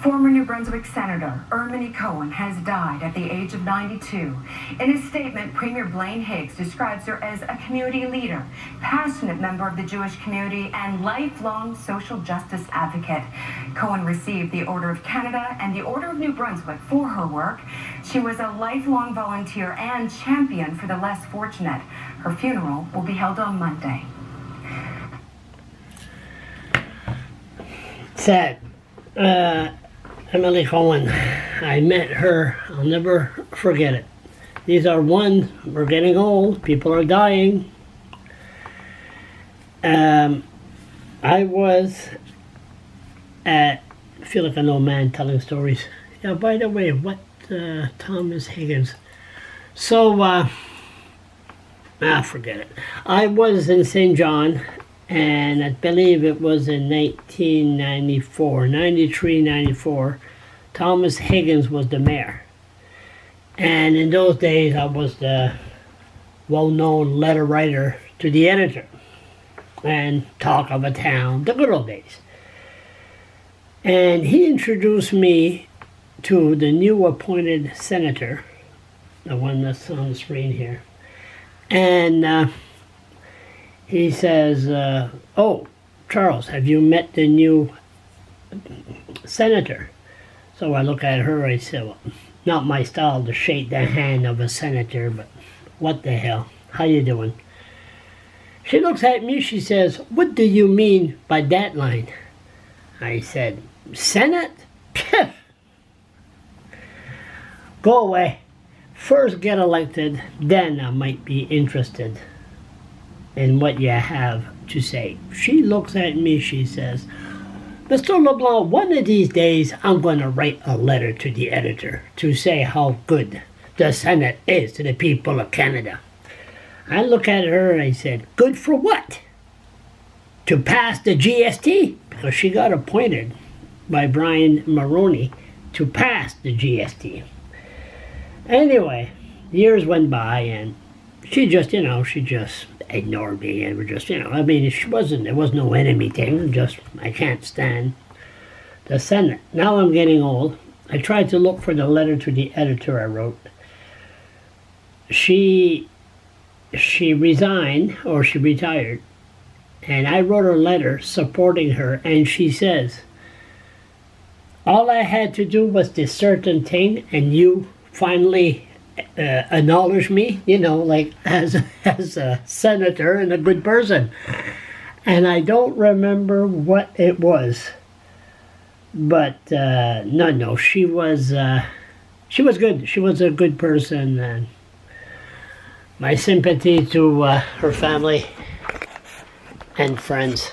Former New Brunswick Senator Erminie Cohen has died at the age of 92. In his statement, Premier Blaine Higgs describes her as a community leader, passionate member of the Jewish community, and lifelong social justice advocate. Cohen received the Order of Canada and the Order of New Brunswick for her work. She was a lifelong volunteer and champion for the less fortunate. Her funeral will be held on Monday. Sad. Erminie Cohen, I met her, I'll never forget it. These are one, we're getting old, people are dying. I was at, I feel like an old man telling stories. Yeah, by the way, what, Thomas Higgins. So, forget it. I was in St. John, and I believe it was in 1994, 93, 94. Thomas Higgins was the mayor. And in those days, I was the well-known letter writer to the editor and talk of a town, the good old days. And he introduced me to the new appointed senator, the one that's on the screen here. And he says, oh, Charles, have you met the new senator? So I look at her, I say, well, not my style to shake the hand of a senator, but what the hell? How you doing? She looks at me, she says, what do you mean by that line? I said, Senate? Go away. First get elected, then I might be interested in what you have to say. She looks at me, she says, Mr. LeBlanc, one of these days I'm going to write a letter to the editor to say how good the Senate is to the people of Canada. I look at her and I said, good for what? To pass the GST? Because she got appointed by Brian Mulroney to pass the GST. Anyway, years went by and she just ignored me and we're just, I mean, there was no enemy thing, just, I can't stand the Senate. Now I'm getting old. I tried to look for the letter to the editor I wrote. She resigned, or she retired, and I wrote a letter supporting her, and she says, all I had to do was this certain thing, and you finally acknowledge me, like as a senator and a good person. And I don't remember what it was, but no, she was good. She was a good person, and my sympathy to her family and friends.